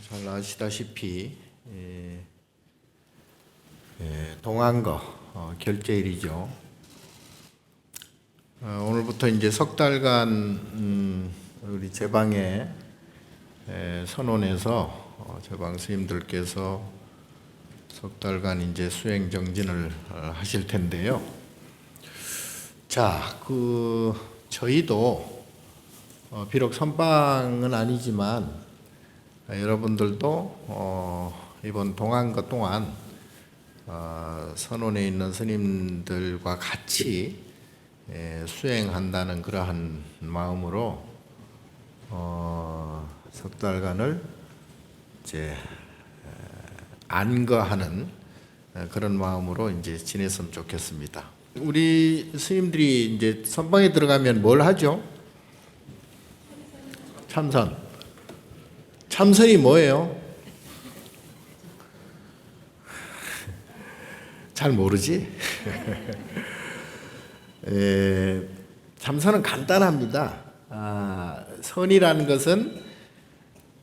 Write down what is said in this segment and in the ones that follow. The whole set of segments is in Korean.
잘 아시다시피 동안거 결제일이죠. 오늘부터 이제 석 달간 우리 제방에 선원에서 제방 스님들께서 석 달간 이제 수행 정진을 하실 텐데요. 자, 저희도 비록 선방은 아니지만 여러분들도 이번 동안거 동안 선원에 있는 스님들과 같이 수행한다는 그러한 마음으로 석 달간을 이제 안거하는 그런 마음으로 이제 지냈으면 좋겠습니다. 우리 스님들이 이제 선방에 들어가면 뭘 하죠? 참선. 참선이 뭐예요? 잘 모르지? 참선은 간단합니다. 선이라는 것은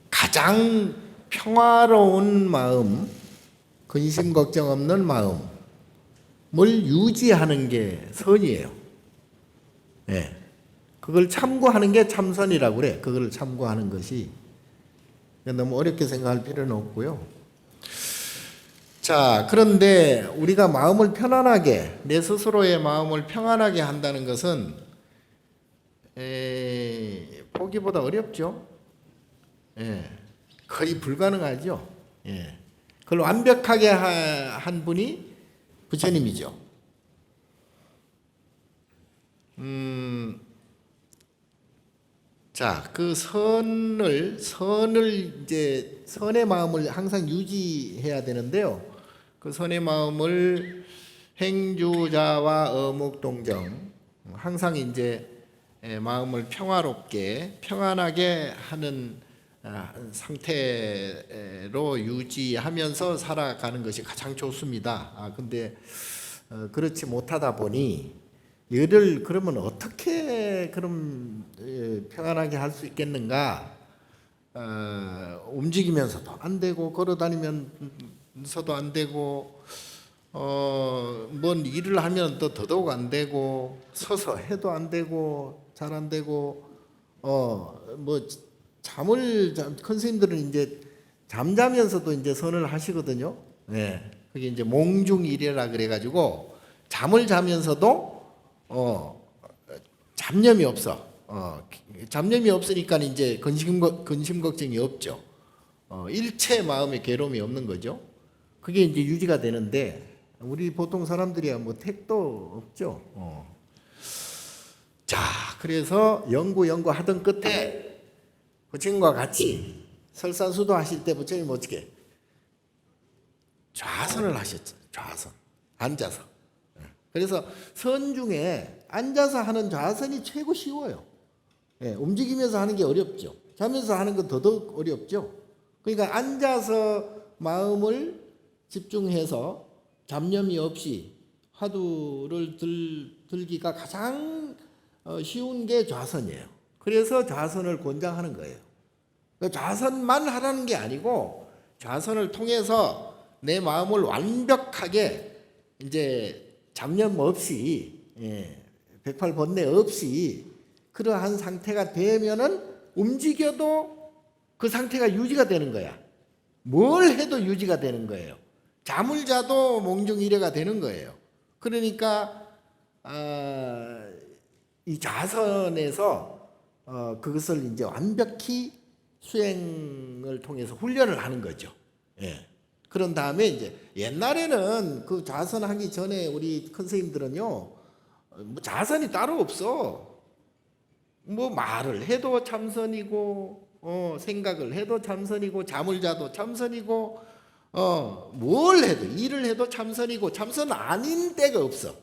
가장 평화로운 마음, 근심 걱정 없는 마음을 유지하는 게 선이에요. 그걸 참고하는 게 참선이라고 그래. 그걸 참고하는 것이. 너무 어렵게 생각할 필요는 없고요. 자, 그런데 우리가 마음을 편안하게, 내 스스로의 마음을 평안하게 한다는 것은 보기보다 어렵죠. 거의 불가능하죠. 그걸 완벽하게 한 분이 부처님이죠. 자, 그 선을 이제 선의 마음을 항상 유지해야 되는데요. 그 선의 마음을 행주자와 어묵동정, 항상 이제 마음을 평화롭게 평안하게 하는 상태로 유지하면서 살아가는 것이 가장 좋습니다. 근데 그렇지 못하다 보니 이를 그러면 어떻게 평안하게 할 수 있겠는가? 움직이면서도 안 되고 걸어다니면서도 안 되고 뭔 일을 하면 또 더더욱 안 되고 서서 해도 안 되고 잘 안 되고 큰 스님들은 이제 잠자면서도 이제 선을 하시거든요. 그게 이제 몽중일이라 그래가지고 잠을 자면서도 잡념이 없어. 잡념이 없으니까 이제 근심 걱정이 없죠. 일체 마음의 괴로움이 없는 거죠. 그게 이제 유지가 되는데 우리 보통 사람들이야 뭐 택도 없죠. 자, 그래서 연구 하던 끝에 부처님과 같이 설산수도 하실 때 부처님 어떻게 좌선을 하셨죠. 좌선 앉아서. 그래서 선 중에 앉아서 하는 좌선이 최고 쉬워요. 움직이면서 하는 게 어렵죠. 자면서 하는 건 더더욱 어렵죠. 그러니까 앉아서 마음을 집중해서 잡념이 없이 화두를 들기가 가장 쉬운 게 좌선이에요. 그래서 좌선을 권장하는 거예요. 그러니까 좌선만 하라는 게 아니고 좌선을 통해서 내 마음을 완벽하게 이제 잡념 없이 108번뇌 없이 그러한 상태가 되면은 움직여도 그 상태가 유지가 되는 거야. 뭘 해도 유지가 되는 거예요. 잠을 자도 몽중일해가 되는 거예요. 그러니까 이 좌선에서 그것을 이제 완벽히 수행을 통해서 훈련을 하는 거죠. 그런 다음에 이제 옛날에는 그 좌선하기 전에 우리 큰 스님들은요, 뭐 좌선이 따로 없어. 뭐 말을 해도 참선이고, 생각을 해도 참선이고, 잠을 자도 참선이고, 뭘 해도 일을 해도 참선이고, 참선 아닌 때가 없어.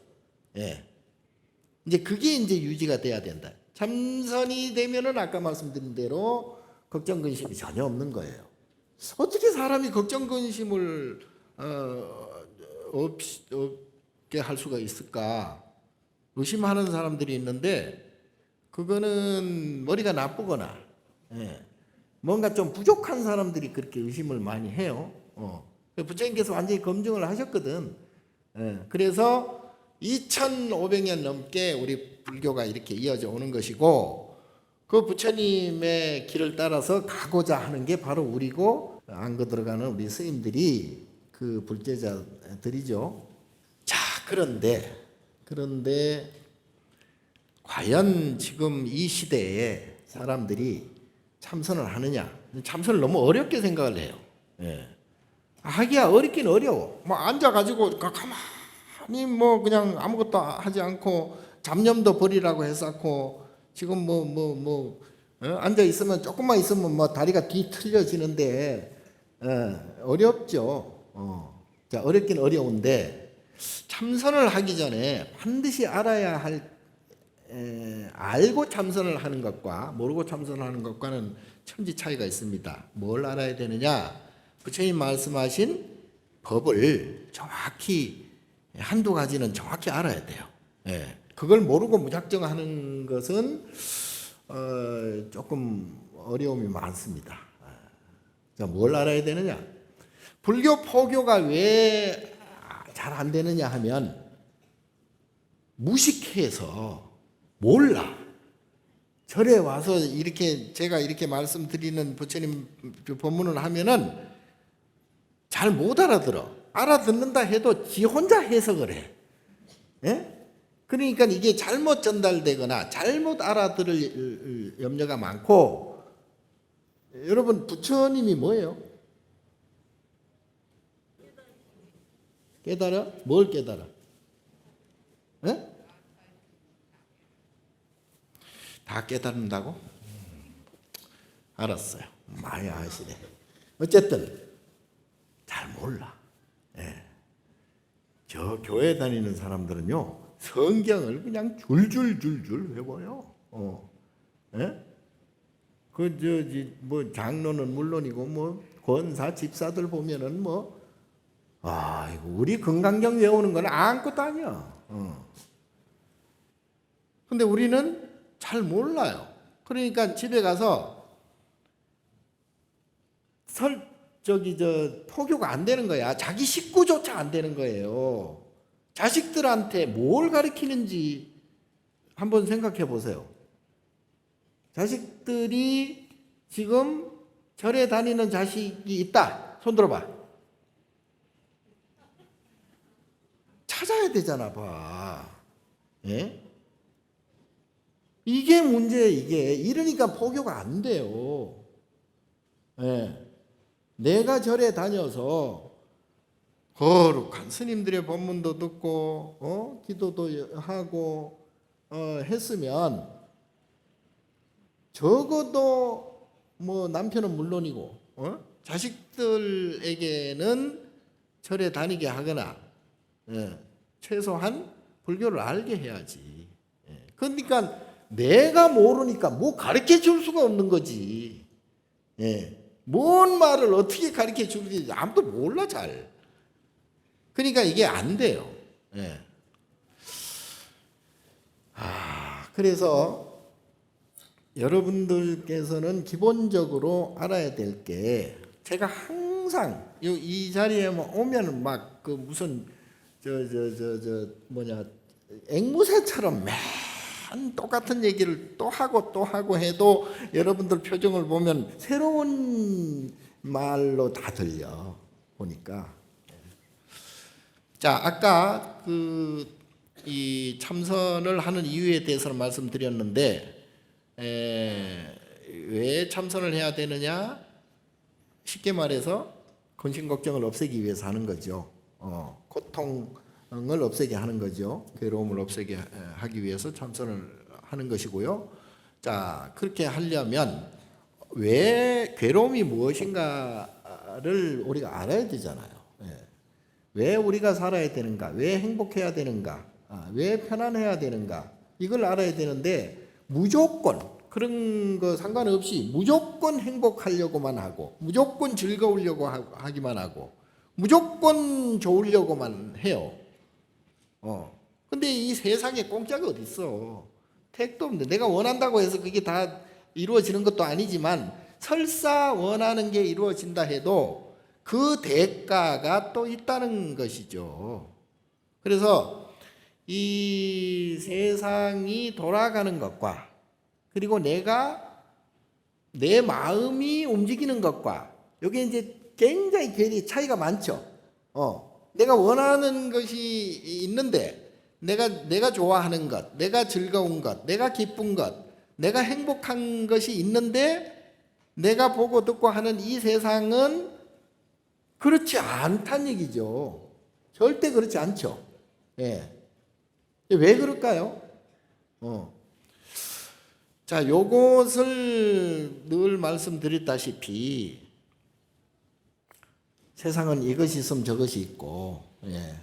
이제 그게 이제 유지가 돼야 된다. 참선이 되면은 아까 말씀드린 대로 걱정 근심이 전혀 없는 거예요. 어떻게 사람이 걱정 근심을 없게 할 수가 있을까? 의심하는 사람들이 있는데 그거는 머리가 나쁘거나 뭔가 좀 부족한 사람들이 그렇게 의심을 많이 해요. 부처님께서 완전히 검증을 하셨거든. 그래서 2500년 넘게 우리 불교가 이렇게 이어져 오는 것이고, 그 부처님의 길을 따라서 가고자 하는 게 바로 우리고, 안고 들어가는 우리 스님들이 그 불제자들이죠. 자, 그런데 과연 지금 이 시대에 사람들이 참선을 하느냐? 참선을 너무 어렵게 생각을 해요. 하기야 어렵긴 어려워. 뭐 앉아가지고 가만히 뭐 그냥 아무것도 하지 않고 잡념도 버리라고 했었고, 지금 앉아 있으면 조금만 있으면 뭐 다리가 뒤틀려지는데 어렵죠. 자, 어렵긴 어려운데 참선을 하기 전에 반드시 알아야 할 알고 참선을 하는 것과 모르고 참선하는 것과는 천지 차이가 있습니다. 뭘 알아야 되느냐? 부처님 말씀하신 법을 정확히 한두 가지는 정확히 알아야 돼요. 그걸 모르고 무작정 하는 것은 조금 어려움이 많습니다. 자, 뭘 알아야 되느냐? 불교 포교가 왜 잘 안 되느냐 하면 무식해서 몰라. 절에 와서 이렇게 제가 이렇게 말씀드리는 부처님 법문을 하면은 잘 못 알아들어. 알아듣는다 해도 지 혼자 해석을 해. 그러니까 이게 잘못 전달되거나 잘못 알아들을 염려가 많고, 여러분 부처님이 뭐예요? 깨달아? 뭘 깨달아? 다 깨달는다고? 알았어요. 많이 아시네. 어쨌든 잘 몰라. 저 교회 다니는 사람들은요, 성경을 그냥 줄줄줄줄 외워요. 뭐 장로는 물론이고 뭐 권사 집사들 보면은 뭐 이거 우리 금강경 외우는 건 아무것도 아니야. 근데 우리는 잘 몰라요. 그러니까 집에 가서 포교가 안 되는 거야. 자기 식구조차 안 되는 거예요. 자식들한테 뭘 가르치는지 한번 생각해 보세요. 자식들이 지금 절에 다니는 자식이 있다. 손 들어봐. 찾아야 되잖아, 봐. 이게 문제예요, 이게. 이러니까 포교가 안 돼요. 내가 절에 다녀서 거룩한 스님들의 법문도 듣고 기도도 하고 했으면 적어도 뭐 남편은 물론이고 자식들에게는 절에 다니게 하거나 최소한 불교를 알게 해야지. 그러니까 내가 모르니까 뭐 가르쳐 줄 수가 없는 거지. 뭔 말을 어떻게 가르쳐 줄지 아무도 몰라 잘. 그러니까 이게 안 돼요. 그래서 여러분들께서는 기본적으로 알아야 될 게, 제가 항상 이 자리에 오면 막 그 무슨 앵무새처럼 맨 똑같은 얘기를 또 하고 해도 여러분들 표정을 보면 새로운 말로 다 들려 보니까. 자, 아까 이 참선을 하는 이유에 대해서는 말씀드렸는데, 왜 참선을 해야 되느냐? 쉽게 말해서 근심 걱정을 없애기 위해서 하는 거죠. 고통을 없애게 하는 거죠. 괴로움을 없애게 하기 위해서 참선을 하는 것이고요. 자, 그렇게 하려면 왜 괴로움이 무엇인가를 우리가 알아야 되잖아요. 왜 우리가 살아야 되는가? 왜 행복해야 되는가? 왜 편안해야 되는가? 이걸 알아야 되는데, 무조건 그런 거 상관없이 무조건 행복하려고만 하고, 무조건 즐거우려고 하기만 하고, 무조건 좋으려고만 해요. 근데 이 세상에 공짜가 어디 있어? 택도 없는데, 내가 원한다고 해서 그게 다 이루어지는 것도 아니지만 설사 원하는 게 이루어진다 해도 그 대가가 또 있다는 것이죠. 그래서 이 세상이 돌아가는 것과 그리고 내 마음이 움직이는 것과 여기 이제 굉장히 괴리 차이가 많죠. 내가 원하는 것이 있는데 내가 좋아하는 것, 내가 즐거운 것, 내가 기쁜 것, 내가 행복한 것이 있는데 내가 보고 듣고 하는 이 세상은 그렇지 않다는 얘기죠. 절대 그렇지 않죠. 예. 왜 그럴까요? 자, 요것을 늘 말씀드렸다시피 세상은 이것이 있으면 저것이 있고, 예.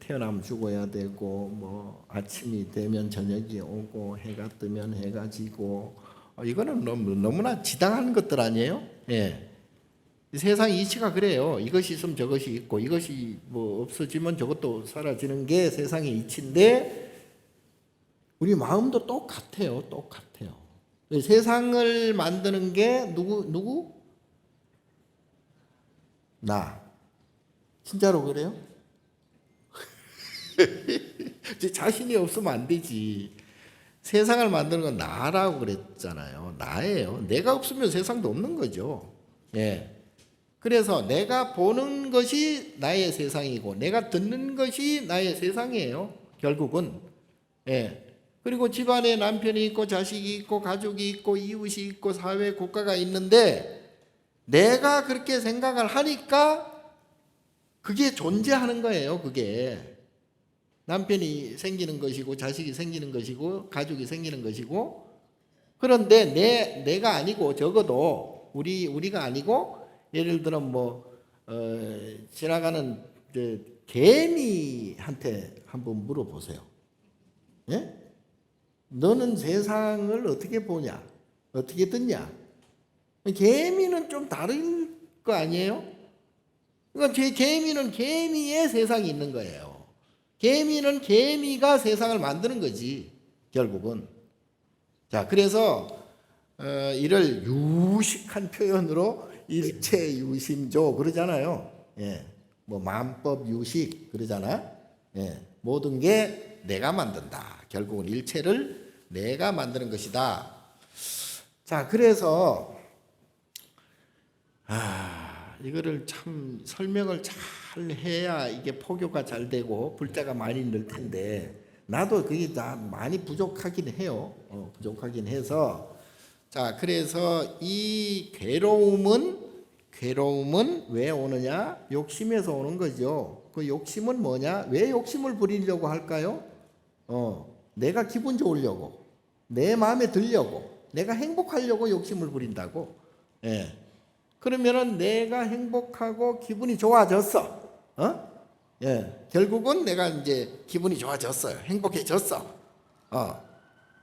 태어나면 죽어야 되고, 뭐 아침이 되면 저녁이 오고, 해가 뜨면 해가 지고, 이거는 너무나 지당한 것들 아니에요? 예. 세상 이치가 그래요. 이것이 있으면 저것이 있고, 이것이 뭐 없어지면 저것도 사라지는 게 세상의 이치인데, 우리 마음도 똑같아요. 똑같아요. 세상을 만드는 게 누구? 나. 진짜로 그래요? 자신이 없으면 안 되지. 세상을 만드는 건 나라고 그랬잖아요. 나예요. 내가 없으면 세상도 없는 거죠. 예. 그래서 내가 보는 것이 나의 세상이고 내가 듣는 것이 나의 세상이에요. 결국은. 예. 그리고 집안에 남편이 있고 자식이 있고 가족이 있고 이웃이 있고 사회 국가가 있는데 내가 그렇게 생각을 하니까 그게 존재하는 거예요. 그게 남편이 생기는 것이고 자식이 생기는 것이고 가족이 생기는 것이고 그런데 내가 아니고 적어도 우리가 아니고 예를 들어 지나가는 개미한테 한번 물어보세요. 예? 너는 세상을 어떻게 보냐? 어떻게 듣냐? 개미는 좀 다른 거 아니에요? 그러니까 개미는 개미의 세상이 있는 거예요. 개미는 개미가 세상을 만드는 거지, 결국은. 자, 그래서 이를 유식한 표현으로 일체유심조 그러잖아요. 예, 뭐 만법 유식 그러잖아. 예, 모든 게 내가 만든다. 결국은 일체를 내가 만드는 것이다. 자, 그래서 이거를 참 설명을 잘 해야 이게 포교가 잘 되고 불자가 많이 늘 텐데 나도 그게 다 많이 부족하긴 해요. 부족하긴 해서 자, 그래서 이 괴로움은 왜 오느냐? 욕심에서 오는 거죠. 그 욕심은 뭐냐? 왜 욕심을 부리려고 할까요? 내가 기분 좋으려고, 내 마음에 들려고, 내가 행복하려고 욕심을 부린다고. 예. 그러면은 내가 행복하고 기분이 좋아졌어. 예. 결국은 내가 이제 기분이 좋아졌어요. 행복해졌어.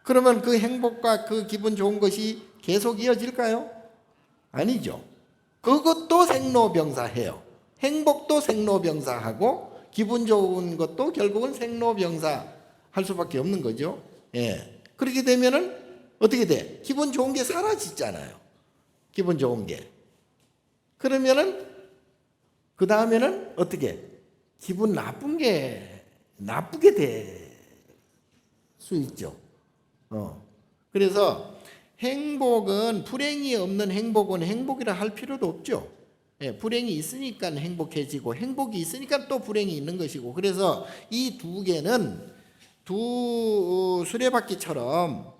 그러면 그 행복과 그 기분 좋은 것이 계속 이어질까요? 아니죠. 그것도 생로병사해요. 행복도 생로병사하고 기분 좋은 것도 결국은 생로병사 할 수밖에 없는 거죠. 예. 그렇게 되면은 어떻게 돼? 기분 좋은 게 사라지잖아요. 기분 좋은 게. 그러면은 그 다음에는 어떻게? 기분 나쁜 게 나쁘게 될 수 있죠. 그래서 행복은 불행이 없는 행복은 행복이라 할 필요도 없죠. 예, 불행이 있으니까 행복해지고 행복이 있으니까 또 불행이 있는 것이고 그래서 이 두 개는 두 수레바퀴처럼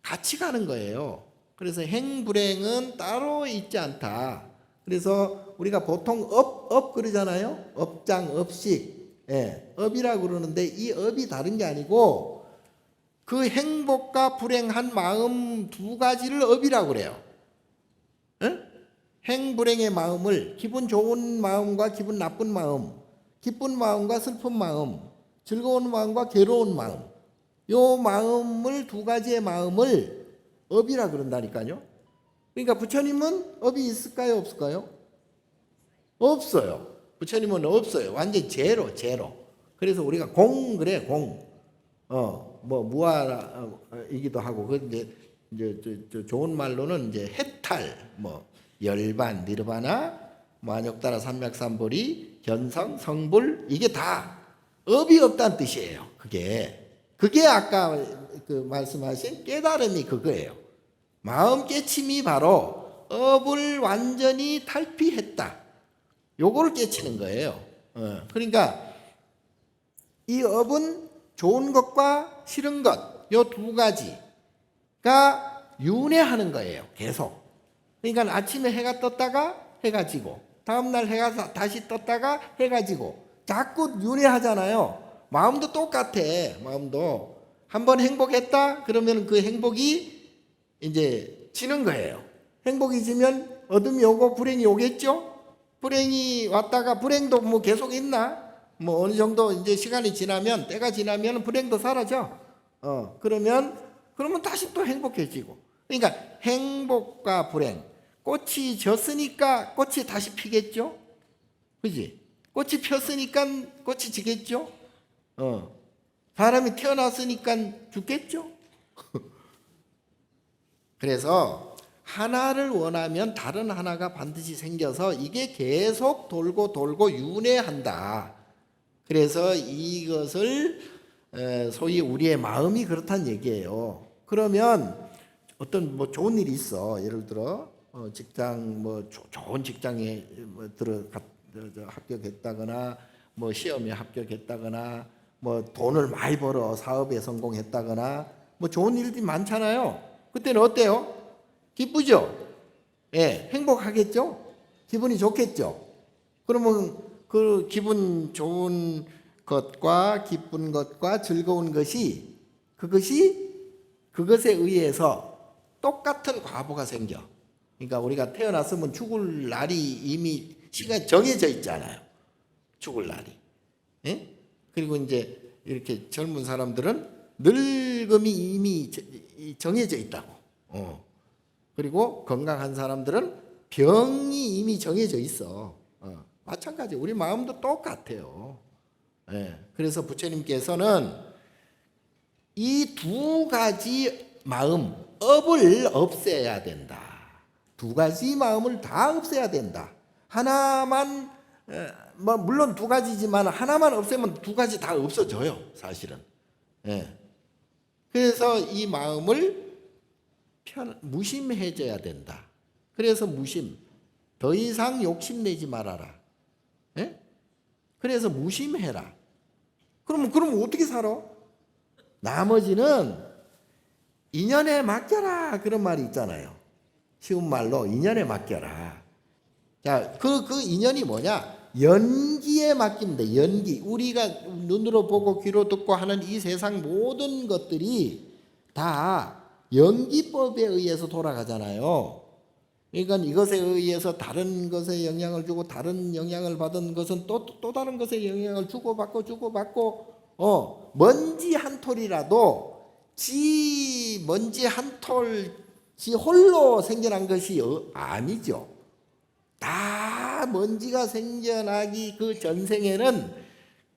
같이 가는 거예요. 그래서 행불행은 따로 있지 않다. 그래서 우리가 보통 업 그러잖아요. 업장, 업식. 예, 업이라고 그러는데 이 업이 다른 게 아니고 그 행복과 불행한 마음 두 가지를 업이라고 그래요. 행불행의 마음을 기분 좋은 마음과 기분 나쁜 마음, 기쁜 마음과 슬픈 마음, 즐거운 마음과 괴로운 마음, 요 마음을 두 가지의 마음을 업이라 그런다니까요. 그러니까 부처님은 업이 있을까요, 없을까요? 없어요. 부처님은 없어요. 완전 제로. 그래서 우리가 그래, 공. 무아이기도 하고, 근데 이제 좋은 말로는 이제 해탈, 열반, 니르바나, 만욕다라, 삼맥삼보리, 견성, 성불 이게 다 업이 없다는 뜻이에요. 그게 아까 그 말씀하신 깨달음이 그거예요. 마음 깨침이 바로 업을 완전히 탈피했다. 요거를 깨치는 거예요. 그러니까 이 업은 좋은 것과 싫은 것, 요 두 가지가 윤회하는 거예요. 계속. 그러니까 아침에 해가 떴다가 해가 지고, 다음날 해가 다시 떴다가 해가 지고, 자꾸 윤회하잖아요. 마음도 똑같아. 마음도 한번 행복했다 그러면 그 행복이 이제 지는 거예요. 행복이 지면 어둠이 오고 불행이 오겠죠. 불행이 왔다가 불행도 뭐 계속 있나? 뭐 어느 정도 이제 시간이 지나면 때가 지나면 불행도 사라져. 그러면 다시 또 행복해지고. 그러니까 행복과 불행. 꽃이 졌으니까 꽃이 다시 피겠죠. 그지? 꽃이 폈으니까 꽃이 지겠죠. 사람이 태어났으니까 죽겠죠. 그래서 하나를 원하면 다른 하나가 반드시 생겨서 이게 계속 돌고 돌고 윤회한다. 그래서 이것을 소위 우리의 마음이 그렇다는 얘기예요. 그러면 어떤 뭐 좋은 일이 있어. 예를 들어 직장 뭐 좋은 직장에 뭐 합격했다거나 뭐 시험에 합격했다거나 뭐 돈을 많이 벌어 사업에 성공했다거나 뭐 좋은 일들이 많잖아요. 그때는 어때요? 기쁘죠? 예, 행복하겠죠? 기분이 좋겠죠? 그러면 그 기분 좋은 것과 기쁜 것과 즐거운 것이 그것에 의해서 똑같은 과보가 생겨. 그러니까 우리가 태어났으면 죽을 날이 이미 시간이 정해져 있잖아요. 죽을 날이. 예? 그리고 이제 이렇게 젊은 사람들은 늙음이 이미 정해져 있다고. 그리고 건강한 사람들은 병이 이미 정해져 있어. 마찬가지. 우리 마음도 똑같아요. 예. 그래서 부처님께서는 이 두 가지 마음, 업을 없애야 된다. 두 가지 마음을 다 없애야 된다. 하나만 뭐 물론 두 가지지만 하나만 없애면 두 가지 다 없어져요. 사실은. 예. 그래서 이 마음을 무심해져야 된다. 그래서 무심. 더 이상 욕심내지 말아라. 예? 그래서 무심해라. 그럼 어떻게 살아? 나머지는 인연에 맡겨라. 그런 말이 있잖아요. 쉬운 말로 인연에 맡겨라. 자, 그 인연이 뭐냐? 연기에 맡기면 돼. 연기. 우리가 눈으로 보고 귀로 듣고 하는 이 세상 모든 것들이 다 연기법에 의해서 돌아가잖아요. 그러니까 이것에 의해서 다른 것에 영향을 주고 다른 영향을 받은 것은 또 다른 것에 영향을 주고받고 먼지 한 톨이라도 먼지 한 톨 지 홀로 생겨난 것이 아니죠. 다 먼지가 생겨나기 그 전생에는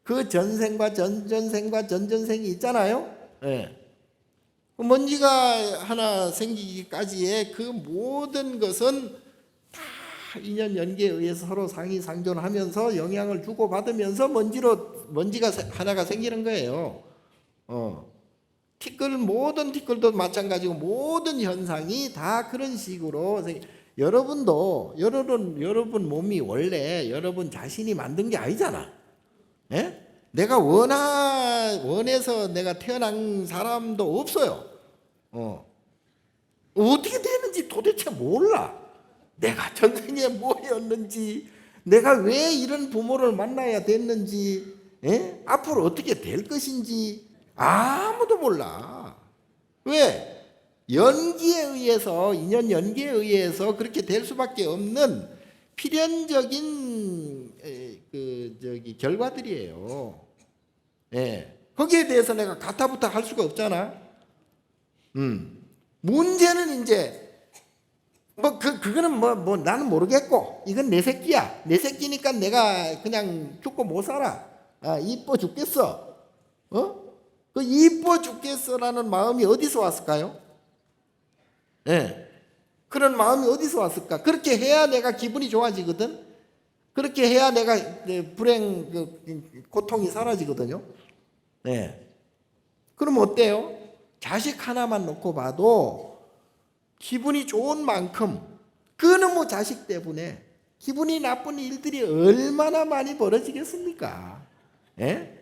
그 전생과 전전생과 전전생이 있잖아요. 예. 먼지가 하나 생기기까지의 그 모든 것은 다 인연 연계에 의해서 서로 상의상존하면서 영향을 주고받으면서 먼지가 하나가 생기는 거예요. 모든 티끌도 마찬가지고 모든 현상이 다 그런 식으로 여러분 몸이 원래 여러분 자신이 만든 게 아니잖아. 예? 내가 원해서 내가 태어난 사람도 없어요. 어떻게 되는지 도대체 몰라. 내가 전생에 뭐였는지, 내가 왜 이런 부모를 만나야 됐는지, 예? 앞으로 어떻게 될 것인지 아무도 몰라. 왜? 연기에 의해서, 인연 연기에 의해서 그렇게 될 수밖에 없는 필연적인 결과들이에요. 예. 거기에 대해서 내가 가타부타 할 수가 없잖아. 문제는 이제 그거는 나는 모르겠고 이건 내 새끼야. 내 새끼니까 내가 그냥 죽고 못 살아. 이뻐 죽겠어. 그 이뻐 죽겠어라는 마음이 어디서 왔을까요? 예. 그런 마음이 어디서 왔을까? 그렇게 해야 내가 기분이 좋아지거든. 그렇게 해야 내가 고통이 사라지거든요. 네. 그럼 어때요? 자식 하나만 놓고 봐도 기분이 좋은 만큼 그놈의 자식 때문에 기분이 나쁜 일들이 얼마나 많이 벌어지겠습니까? 예?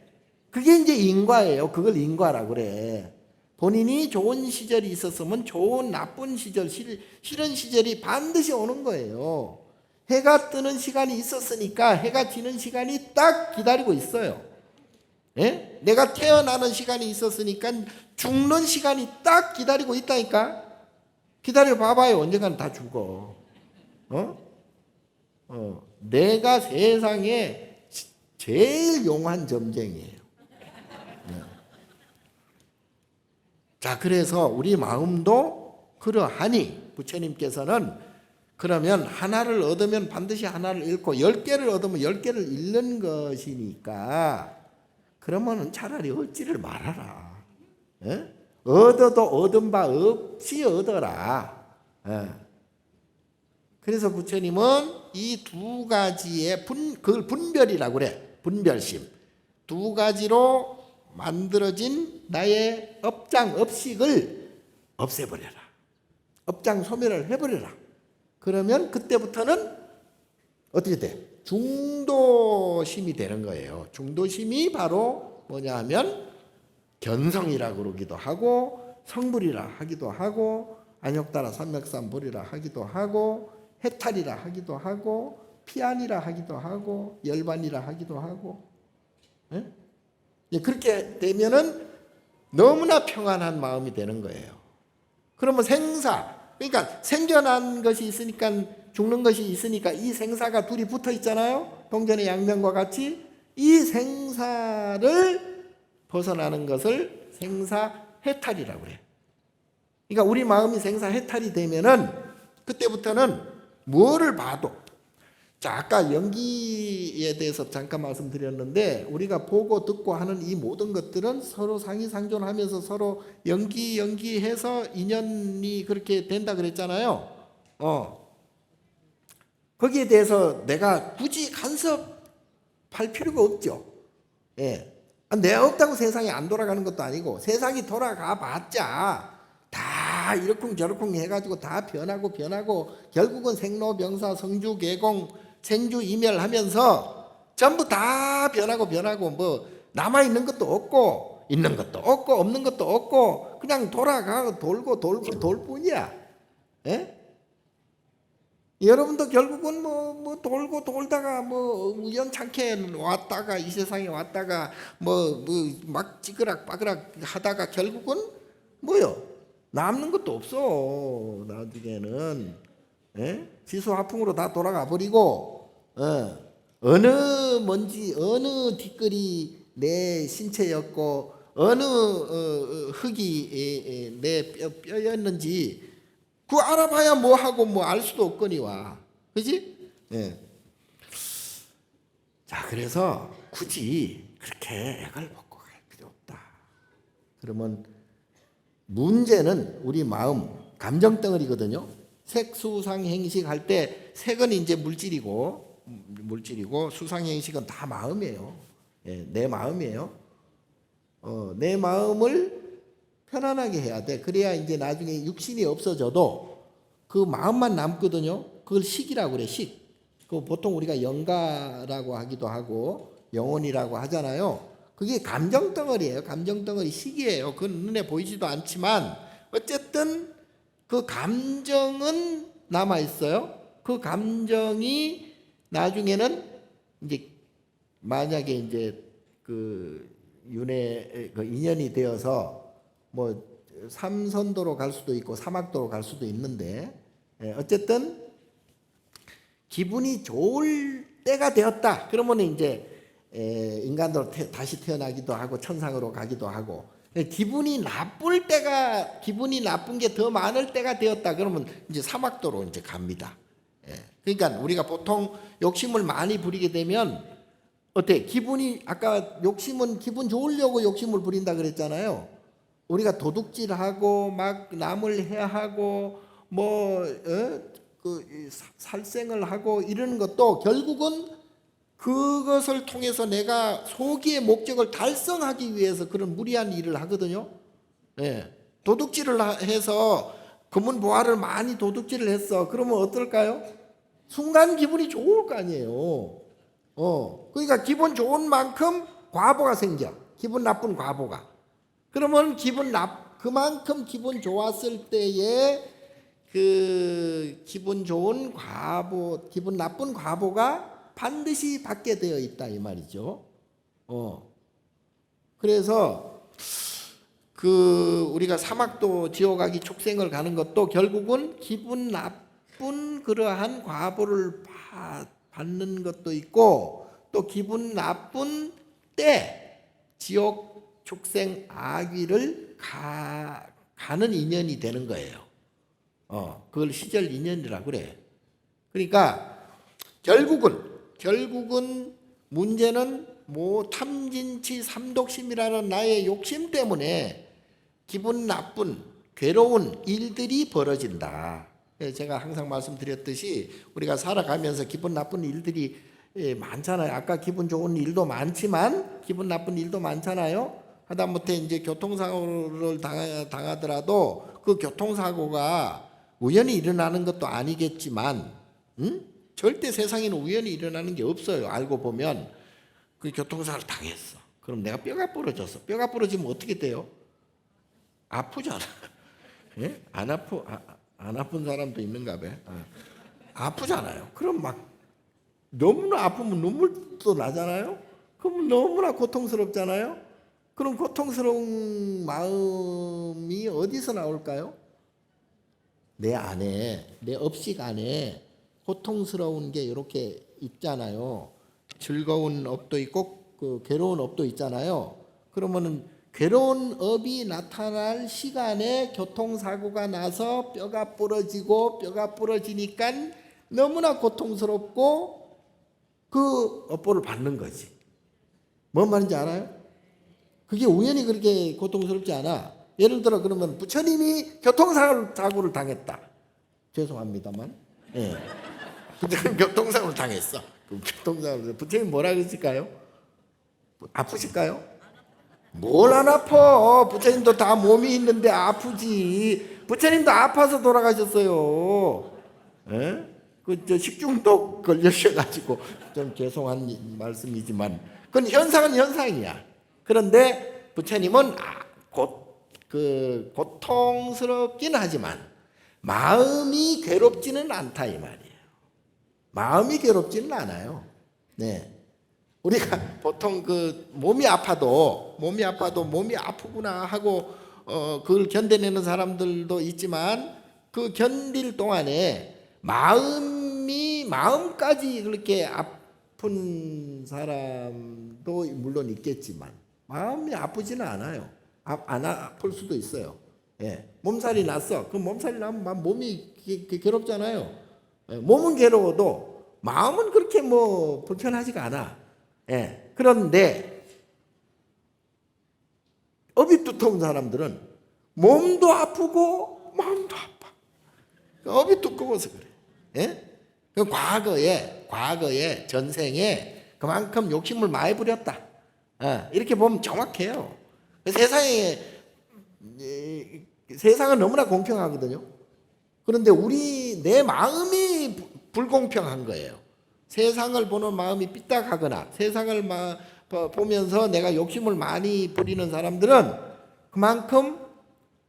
그게 이제 인과예요. 그걸 인과라고 그래. 본인이 좋은 시절이 있었으면 좋은 나쁜 시절, 싫은 시절이 반드시 오는 거예요. 해가 뜨는 시간이 있었으니까 해가 지는 시간이 딱 기다리고 있어요. 예? 내가 태어나는 시간이 있었으니까 죽는 시간이 딱 기다리고 있다니까. 기다려 봐봐요. 언젠가는 다 죽어. 내가 세상에 제일 용한 점쟁이에요. 자, 그래서 우리 마음도 그러하니 부처님께서는 그러면 하나를 얻으면 반드시 하나를 잃고 10개를 얻으면 10개를 잃는 것이니까 그러면 차라리 얻지를 말아라. 예? 얻어도 얻은 바 없이 얻어라. 예. 그래서 부처님은 이 두 가지의 그걸 분별이라고 그래. 분별심. 두 가지로 만들어진 나의 업장, 업식을 없애버려라. 업장 소멸을 해버려라. 그러면 그때부터는 어떻게 돼? 중도심이 되는 거예요. 중도심이 바로 뭐냐 하면 견성이라 그러기도 하고 성불이라 하기도 하고 안욕따라 삼맥삼불이라 하기도 하고 해탈이라 하기도 하고 피안이라 하기도 하고 열반이라 하기도 하고. 예? 그렇게 되면은 너무나 평안한 마음이 되는 거예요. 그러면 생사, 그러니까 생겨난 것이 있으니까 죽는 것이 있으니까 이 생사가 둘이 붙어 있잖아요. 동전의 양면과 같이 이 생사를 벗어나는 것을 생사해탈이라고 그래요. 그러니까 우리 마음이 생사해탈이 되면은 그때부터는 뭐를 봐도, 자, 아까 연기에 대해서 잠깐 말씀드렸는데 우리가 보고 듣고 하는 이 모든 것들은 서로 상이상존하면서 서로 연기해서 인연이 그렇게 된다 그랬잖아요. 거기에 대해서 내가 굳이 간섭할 필요가 없죠. 예. 내가 없다고 세상이 안 돌아가는 것도 아니고 세상이 돌아가 봤자 다 이러쿵저러쿵 해가지고 다 변하고 결국은 생로병사 성주계공 생주이멸하면서 전부 다 변하고 뭐 남아있는 것도 없고 있는 것도 없고 없는 것도 없고 그냥 돌아가고 돌고 돌 뿐이야. 예? 여러분도 결국은 뭐 돌고 돌다가 뭐 우연찮게 왔다가 이 세상에 왔다가 뭐 막 찌그락 하다가 결국은 뭐요? 남는 것도 없어. 나중에는. 예? 지수화풍으로 다 돌아가 버리고 어느 먼지 어느 뒷글이 내 신체였고 어느 흙이 내 뼈였는지 그 알아봐야 뭐하고 뭐 알 수도 없거니와. 그지? 예. 자, 그래서 굳이 그렇게 액을 먹고 갈 필요 없다. 그러면 문제는 우리 마음 감정덩어리거든요. 색수상행식 할 때 색은 이제 물질이고 수상행식은 다 마음이에요. 예, 내 마음이에요. 내 마음을 편안하게 해야 돼. 그래야 이제 나중에 육신이 없어져도 그 마음만 남거든요. 그걸 식이라고 그래. 식. 그 보통 우리가 영가라고 하기도 하고 영혼이라고 하잖아요. 그게 감정덩어리예요. 감정덩어리 식이에요. 그건 눈에 보이지도 않지만 어쨌든 그 감정은 남아 있어요. 그 감정이 나중에는 이제 만약에 이제 그 인연이 되어서 뭐 삼선도로 갈 수도 있고 사막도로 갈 수도 있는데 어쨌든 기분이 좋을 때가 되었다. 그러면 이제 인간으로 다시 태어나기도 하고 천상으로 가기도 하고 기분이 나쁜 게 더 많을 때가 되었다. 그러면 이제 사막도로 이제 갑니다. 그러니까 우리가 보통 욕심을 많이 부리게 되면 어때? 아까 욕심은 기분 좋으려고 욕심을 부린다 그랬잖아요. 우리가 도둑질하고 막 남을 해하고 살생을 하고 이러는 것도 결국은 그것을 통해서 내가 소기의 목적을 달성하기 위해서 그런 무리한 일을 하거든요. 예. 도둑질을 해서 금은보화를 많이 도둑질을 했어. 그러면 어떨까요? 순간 기분이 좋을 거 아니에요. 그러니까 기분 좋은 만큼 과보가 생겨. 기분 나쁜 과보가. 그러면 그만큼 기분 좋았을 때에 그 기분 좋은 과보, 기분 나쁜 과보가 반드시 받게 되어 있다 이 말이죠. 그래서 우리가 사막도 지옥아기 축생을 가는 것도 결국은 기분 나쁜 그러한 과보를 받는 것도 있고, 또 기분 나쁜 때 지옥 축생 아귀를 가는 인연이 되는 거예요. 그걸 시절 인연이라 그래. 그러니까 결국은 문제는 탐진치 삼독심이라는 나의 욕심 때문에 기분 나쁜 괴로운 일들이 벌어진다. 제가 항상 말씀드렸듯이 우리가 살아가면서 기분 나쁜 일들이 많잖아요. 아까 기분 좋은 일도 많지만 기분 나쁜 일도 많잖아요. 하다못해 이제 교통사고를 당하더라도 그 교통사고가 우연히 일어나는 것도 아니겠지만, 절대 세상에는 우연히 일어나는 게 없어요. 알고 보면 그 교통사고를 당했어. 그럼 내가 뼈가 부러졌어. 뼈가 부러지면 어떻게 돼요? 아프잖아. 예? 안 아픈 사람도 있는가 봐. 아프잖아요. 그럼 막 너무나 아프면 눈물도 나잖아요. 그럼 너무나 고통스럽잖아요. 그럼 고통스러운 마음이 어디서 나올까요? 내 안에, 내 업식 안에 고통스러운 게 이렇게 있잖아요. 즐거운 업도 있고 괴로운 업도 있잖아요. 그러면은 괴로운 업이 나타날 시간에 교통사고가 나서 뼈가 부러지니까 너무나 고통스럽고 그 업보를 받는 거지. 뭔 말인지 알아요? 그게 우연히 그렇게 고통스럽지 않아. 예를 들어 그러면 부처님이 교통사고를 당했다. 죄송합니다만. 예. 부처님 교통사고를 당했어. 부처님 뭐라 그랬을까요? 아프실까요? 뭘 안 아파. 부처님도 다 몸이 있는데 아프지. 부처님도 아파서 돌아가셨어요. 예? 저 식중독 걸려셔가지고 좀 죄송한 말씀이지만 그건 현상은 현상이야. 그런데 부처님은 고통스럽긴 하지만 마음이 괴롭지는 않다 이 말이에요. 마음이 괴롭지는 않아요. 네. 우리가 보통 몸이 아파도 몸이 아프구나 하고 그걸 견뎌내는 사람들도 있지만 그 견딜 동안에 마음까지 그렇게 아픈 사람도 물론 있겠지만 마음이 아프지는 않아요. 안 아플 수도 있어요. 예. 몸살이 났어. 그 몸살이 나면 몸이 괴롭잖아요. 예. 몸은 괴로워도 마음은 그렇게 불편하지가 않아. 예. 그런데 업이 두터운 사람들은 몸도 아프고 마음도 아파. 업이 두꺼워서 그래. 예? 과거에 전생에 그만큼 욕심을 많이 부렸다. 이렇게 보면 정확해요. 세상은 너무나 공평하거든요. 그런데 내 마음이 불공평한 거예요. 세상을 보는 마음이 삐딱하거나 세상을 보면서 내가 욕심을 많이 부리는 사람들은 그만큼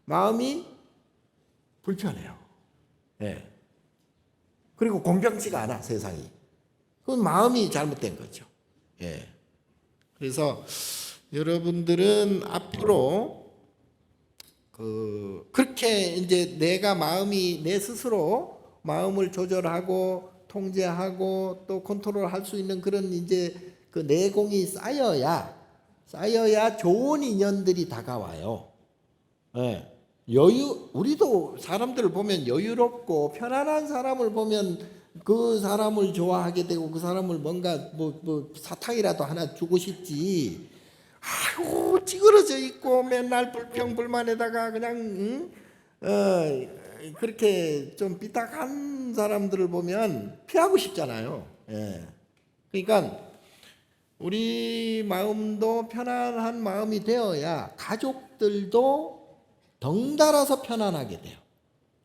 마음이 불편해요. 예. 그리고 공평치가 않아 세상이. 그건 마음이 잘못된 거죠. 예. 그래서 여러분들은 앞으로 그렇게 이제 내 스스로 마음을 조절하고 통제하고 또 컨트롤할 수 있는 그런 이제 그 내공이 쌓여야 좋은 인연들이 다가와요. 예. 우리도 사람들을 보면 여유롭고 편안한 사람을 보면 그 사람을 좋아하게 되고 그 사람을 뭔가 사탕이라도 하나 주고 싶지. 아이고 찌그러져 있고 맨날 불평불만에다가 그냥 그렇게 좀 삐딱한 사람들을 보면 피하고 싶잖아요. 예. 그러니까 우리 마음도 편안한 마음이 되어야 가족들도 덩달아서 편안하게 돼요.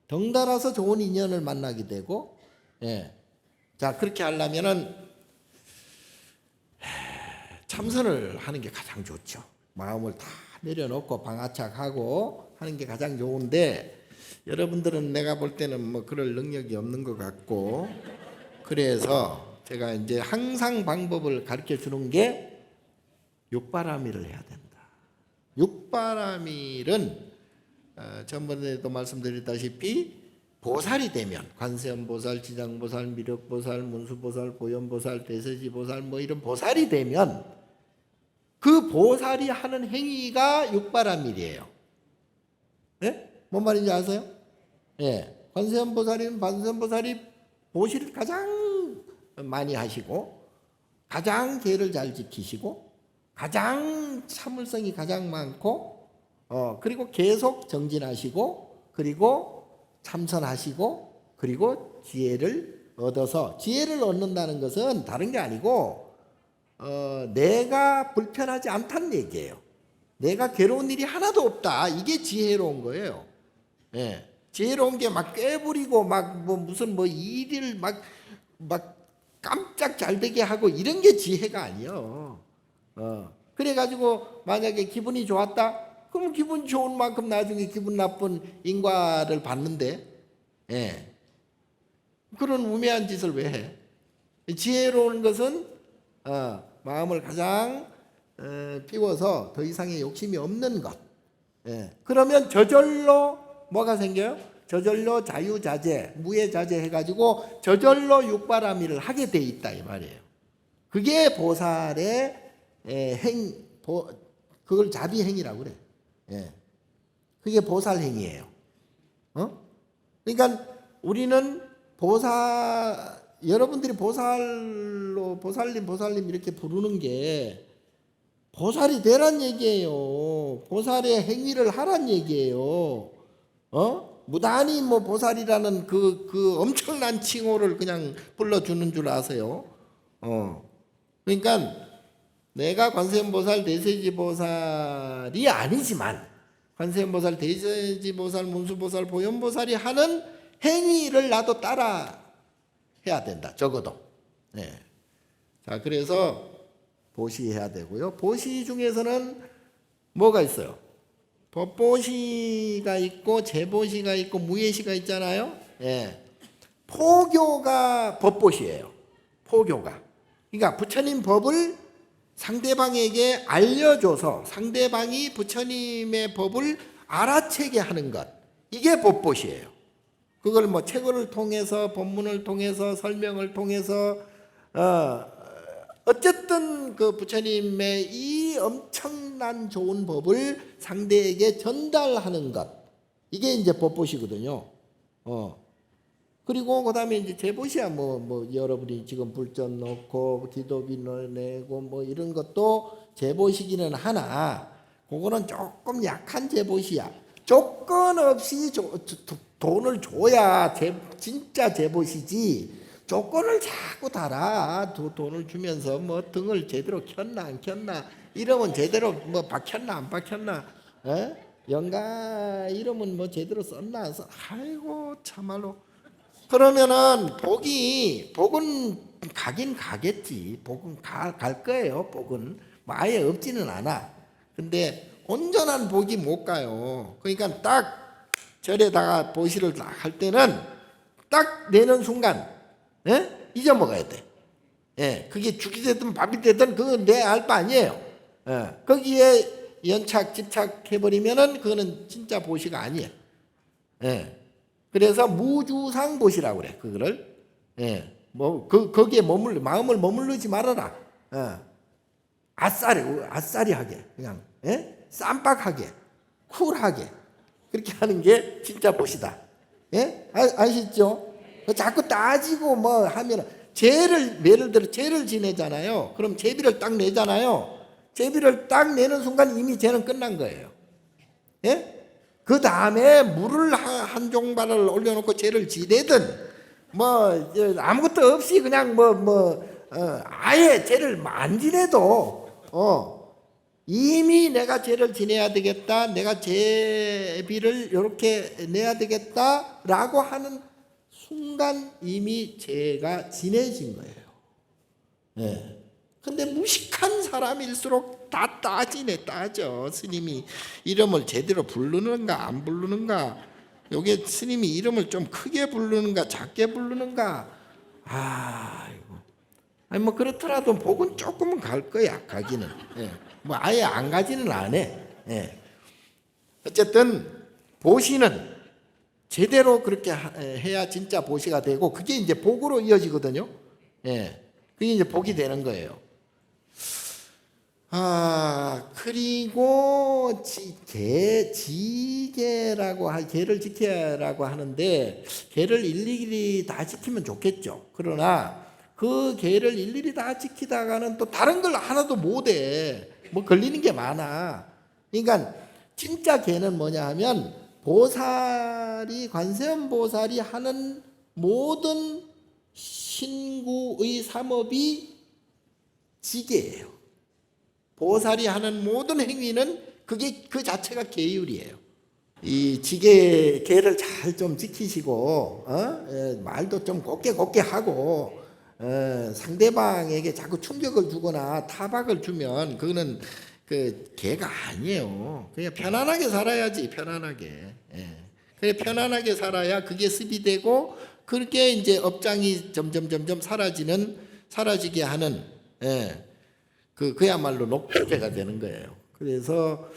덩달아서 좋은 인연을 만나게 되고, 예. 자, 그렇게 하려면은 참선을 하는 게 가장 좋죠. 마음을 다 내려놓고 방아착하고 하는 게 가장 좋은데, 여러분들은 내가 볼 때는 뭐 그럴 능력이 없는 것 같고, 그래서 제가 이제 항상 방법을 가르쳐 주는 게 육바라밀을 해야 된다. 육바라밀은 전번에도 말씀드렸다시피 보살이 되면 관세음보살, 지장보살, 미륵보살, 문수보살, 보현보살, 대세지보살 뭐 이런 보살이 되면 그 보살이 하는 행위가 육바라밀이에요. 예? 뭔 말인지 아세요? 예. 관세음보살이면 관세음보살이 보시를 가장 많이 하시고 가장 죄를 잘 지키시고 가장 참을성이 가장 많고 그리고 계속 정진하시고 그리고 참선하시고 그리고 지혜를 얻어서 지혜를 얻는다는 것은 다른 게 아니고 내가 불편하지 않다는 얘기예요. 내가 괴로운 일이 하나도 없다. 이게 지혜로운 거예요. 예. 지혜로운 게 막 꾀부리고 막 뭐 무슨 뭐 일을 막 깜짝 잘되게 하고 이런 게 지혜가 아니요. 그래가지고 만약에 기분이 좋았다. 그럼 기분 좋은 만큼 나중에 기분 나쁜 인과를 받는데, 예. 그런 우매한 짓을 왜 해? 지혜로운 것은 마음을 가장 비워서 더 이상의 욕심이 없는 것. 예. 그러면 저절로 뭐가 생겨요? 저절로 자유자재, 무해자재 해가지고 저절로 육바라밀을 하게 돼 있다 이 말이에요. 그게 보살의 그걸 자비행위라고 그래. 예. 그게 보살행위예요. 그러니까 우리는 여러분들이 보살로 보살님 이렇게 부르는 게 보살이 되란 얘기예요. 보살의 행위를 하란 얘기예요. 무단히 뭐 보살이라는 그 엄청난 칭호를 그냥 불러주는 줄 아세요? 그러니까 내가 관세음보살, 대세지보살이 아니지만 관세음보살, 대세지보살, 문수보살, 보현보살이 하는 행위를 나도 따라 해야 된다. 적어도. 네. 자, 그래서 보시해야 되고요. 보시 중에서는 뭐가 있어요? 법보시가 있고 제보시가 있고 무예시가 있잖아요. 예. 포교가 법보시예요. 포교가. 그러니까 부처님 법을 상대방에게 알려줘서 상대방이 부처님의 법을 알아채게 하는 것. 이게 법보시예요. 그걸 뭐 책을 통해서 법문을 통해서 설명을 통해서 어쨌든 그 부처님의 이 엄청난 좋은 법을 상대에게 전달하는 것. 이게 이제 법보시거든요. 그리고 그다음에 이제 제보시야 뭐 여러분이 지금 불전 넣고 기도비 내고 뭐 이런 것도 제보시기는 하나 그거는 조금 약한 제보시야. 조건 없이 돈을 줘야 진짜 제보시지. 조건을 자꾸 달아. 돈을 주면서 뭐 등을 제대로 켰나 안 켰나 이러면 제대로 뭐 박혔나 안 박혔나 영가 이러면 뭐 제대로 썼나 안 썼나. 아이고 참말로. 그러면은 복은 가긴 가겠지. 복은 갈 거예요. 복은 뭐 아예 없지는 않아. 근데 온전한 복이 못 가요. 그러니까 딱 절에다가 보시를 할 때는 딱 내는 순간 잊어먹어야 돼. 예, 그게 죽이 되든 밥이 되든 그건 내 알 바 아니에요. 거기에 연착 집착해버리면은 그거는 진짜 보시가 아니에요. 그래서 무주상 보시라고 그래. 그거를 거기에 마음을 머무르지 말아라. 아싸리하게 그냥 쌈박하게 쿨하게 그렇게 하는 게 진짜 보시다. 아시죠? 자꾸 따지고 뭐 하면 예를 들어 죄를 지내잖아요. 그럼 제비를 딱 내잖아요. 제비를 딱 내는 순간 이미 죄는 끝난 거예요. 그 다음에 물을 한 종발을 올려놓고 죄를 지내든 아무것도 없이 그냥 아예 죄를 안 지내도 이미 내가 죄를 지내야 되겠다, 내가 죄비를 이렇게 내야 되겠다라고 하는 순간 이미 죄가 지내진 거예요. 예. 근데 무식한 사람일수록 다 따져. 스님이 이름을 제대로 부르는가 안 부르는가, 요게 스님이 이름을 좀 크게 부르는가 작게 부르는가. 아니 그렇더라도 복은 조금은 갈 거야, 가기는. 예. 아예 안 가지는 안 해. 예. 어쨌든 보시는 제대로 그렇게 해야 진짜 보시가 되고, 그게 이제 복으로 이어지거든요. 예. 그게 이제 복이 되는 거예요. 그리고 지계라고 계를 지켜라고 하는데, 계를 일일이 다 지키면 좋겠죠. 그러나 그 계를 일일이 다 지키다가는 또 다른 걸 하나도 못해. 걸리는 게 많아. 그러니까 진짜 계는 뭐냐 하면, 관세음 보살이 하는 모든 신구의 삼업이 지계예요. 보살이 하는 모든 행위는 그게 그 자체가 계율이에요. 이 계를 잘 좀 지키시고, 말도 좀 곱게 하고, 상대방에게 자꾸 충격을 주거나 타박을 주면 그거는 그 계가 아니에요. 그냥 편안하게 살아야지, 편안하게. 그래 편안하게 살아야 그게 습이 되고, 그렇게 이제 업장이 점점 사라지게 하는, 그야말로 녹조제가 되는 거예요. 그래서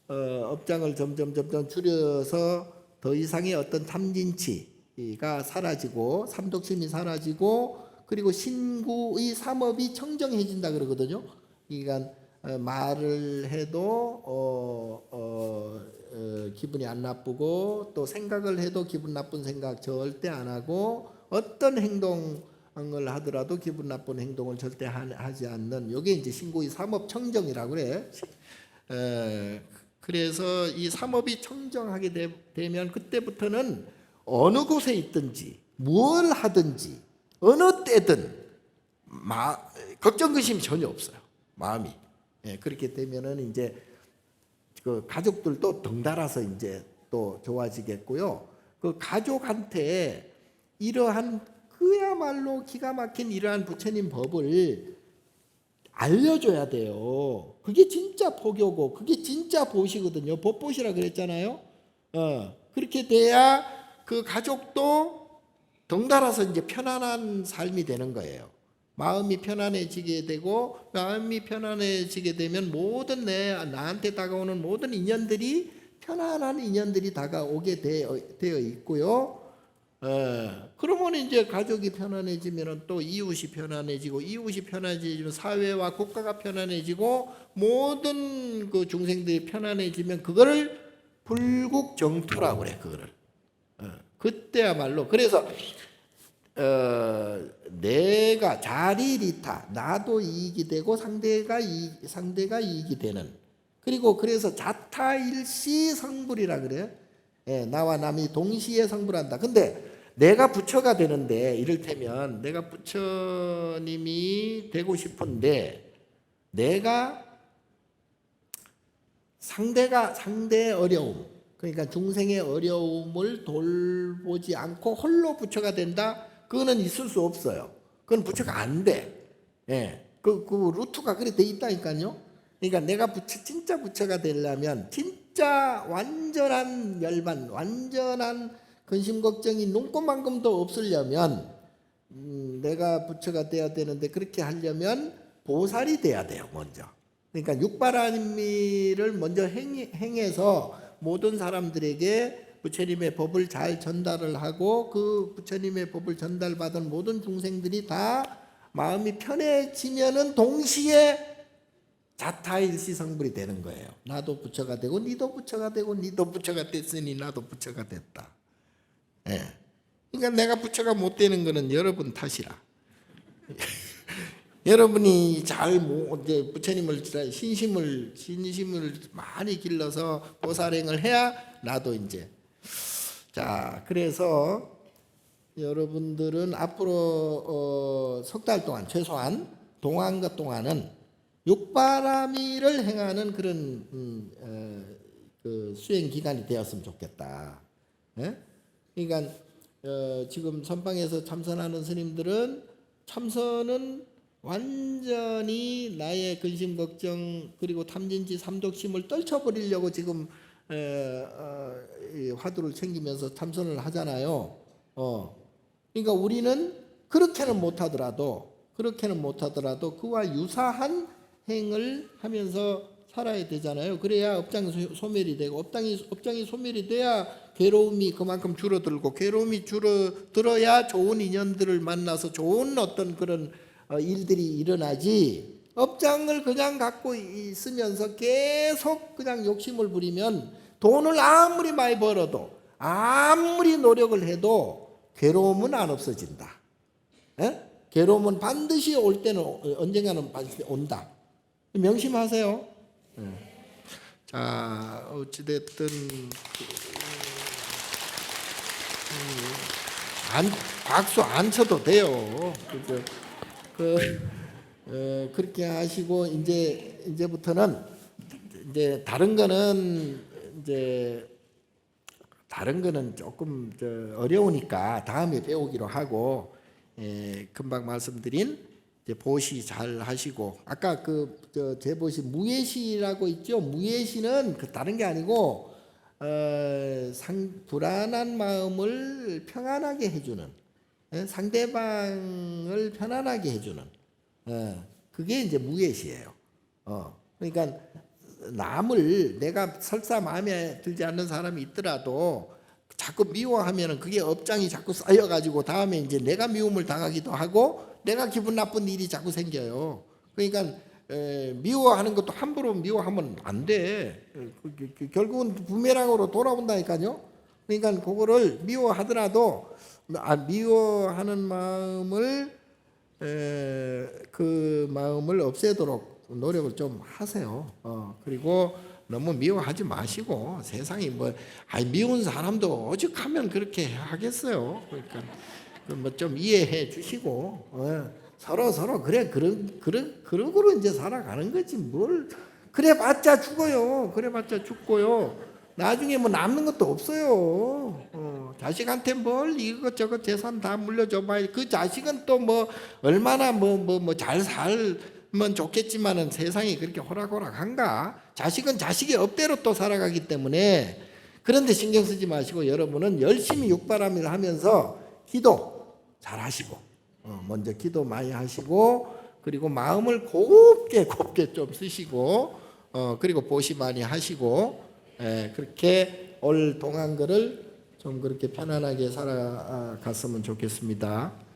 업장을 점점 줄여서 더 이상의 어떤 탐진치가 사라지고, 삼독심이 사라지고, 그리고 신구의 삼업이 청정해진다 그러거든요. 그러니까 말을 해도 기분이 안 나쁘고, 또 생각을 해도 기분 나쁜 생각 절대 안 하고, 어떤 행동을 하더라도 기분 나쁜 행동을 절대 하지 않는, 이게 이제 신구의 삼업 청정이라고 그래. 그래서 이 삼업이 청정하게 되면 그때부터는 어느 곳에 있든지 뭘 하든지 어느 때든 걱정 근심이 전혀 없어요, 마음이. 그렇게 되면은 이제 그 가족들도 덩달아서 이제 또 좋아지겠고요. 그 가족한테 이러한 그야말로 기가 막힌 이러한 부처님 법을 알려줘야 돼요. 그게 진짜 포교고, 그게 진짜 보시거든요. 법보시라 그랬잖아요. 그렇게 돼야 그 가족도 덩달아서 이제 편안한 삶이 되는 거예요. 마음이 편안해지게 되고, 마음이 편안해지게 되면 모든 나한테 다가오는 모든 인연들이 편안한 인연들이 다가오게 되어 있고요. 그러면 이제 가족이 편안해지면 또 이웃이 편안해지고, 이웃이 편안해지면 사회와 국가가 편안해지고, 모든 그 중생들이 편안해지면 그거를 불국정토라고 그래. 그거를 그때야말로. 그래서 내가 자리리타, 나도 이익이 되고 상대가 이익이 되는, 그리고 그래서 자타일시 성불이라 그래요. 나와 남이 동시에 성불한다. 근데 내가 부처가 되는데, 이를테면 내가 부처님이 되고 싶은데, 내가 상대의 어려움, 그러니까 중생의 어려움을 돌보지 않고 홀로 부처가 된다? 그거는 있을 수 없어요. 그건 부처가 안 돼. 그 루트가 그래 돼 있다니까요. 그러니까 내가 진짜 부처가 되려면, 진짜 완전한 열반, 완전한 근심 걱정이 눈꼽만큼도 없으려면, 내가 부처가 돼야 되는데, 그렇게 하려면 보살이 돼야 돼요, 먼저. 그러니까 육바라밀을 먼저 행해서 모든 사람들에게 부처님의 법을 잘 전달을 하고, 그 부처님의 법을 전달받은 모든 중생들이 다 마음이 편해지면은 동시에 자타일시 성불이 되는 거예요. 나도 부처가 되고 니도 부처가 되고, 니도 부처가 됐으니 나도 부처가 됐다. 그러니까 내가 부처가 못 되는 거는 여러분 탓이라. 여러분이 이제 부처님을 신심을 많이 길러서 보살행을 해야 나도 이제 자 그래서 여러분들은 앞으로 석 달 동안 최소한 동안 것 동안은 육바라밀을 행하는 그런 그 수행 기간이 되었으면 좋겠다. 예? 그러니까 지금 선방에서 참선하는 스님들은 참선은 완전히 나의 근심 걱정 그리고 탐진치 삼독심을 떨쳐버리려고 지금 이 화두를 챙기면서 참선을 하잖아요. 그러니까 우리는 그렇게는 못하더라도 그와 유사한 행을 하면서 살아야 되잖아요. 그래야 업장이 소멸이 되고 업장이 소멸이 돼야 괴로움이 그만큼 줄어들고 괴로움이 줄어들어야 좋은 인연들을 만나서 좋은 어떤 그런 일들이 일어나지. 업장을 그냥 갖고 있으면서 계속 그냥 욕심을 부리면 돈을 아무리 많이 벌어도 아무리 노력을 해도 괴로움은 안 없어진다. 에? 괴로움은 반드시 올 때는 언젠가는 반드시 온다. 명심하세요. 자 어찌됐든 박수 안 쳐도 돼요. 그렇게 하시고 이제부터는 이제 다른 거는 조금 어려우니까 다음에 배우기로 하고 금방 말씀드린 이제 보시 잘 하시고 아까 제보시 무예시라고 있죠. 무예시는 다른 게 아니고 불안한 마음을 평안하게 해주는 상대방을 편안하게 해주는 그게 이제 무예시예요. 그러니까 남을 내가 설사 마음에 들지 않는 사람이 있더라도 자꾸 미워하면은 그게 업장이 자꾸 쌓여가지고 다음에 이제 내가 미움을 당하기도 하고 내가 기분 나쁜 일이 자꾸 생겨요. 그러니까 미워하는 것도 함부로 미워하면 안 돼. 결국은 부메랑으로 돌아온다니까요. 그러니까 그거를 미워하더라도 미워하는 마음을 그 마음을 없애도록 노력을 좀 하세요. 그리고 너무 미워하지 마시고 세상이 미운 사람도 오죽하면 그렇게 하겠어요. 그러니까 뭐 좀 이해해 주시고 서로 그러고로 이제 살아가는 거지 뭘 그래봤자 죽어요. 그래봤자 죽고요. 나중에 뭐 남는 것도 없어요. 자식한테 뭘 이것저것 재산 다 물려줘 봐야 그 자식은 또 뭐 얼마나 잘 살면 좋겠지만은 세상이 그렇게 호락호락한가? 자식은 자식의 업대로 또 살아가기 때문에 그런데 신경 쓰지 마시고 여러분은 열심히 육바람일 하면서 기도 잘 하시고 먼저 기도 많이 하시고 그리고 마음을 곱게 좀 쓰시고 그리고 보시 많이 하시고 그렇게 올 동안거를 좀 그렇게 편안하게 살아갔으면 좋겠습니다.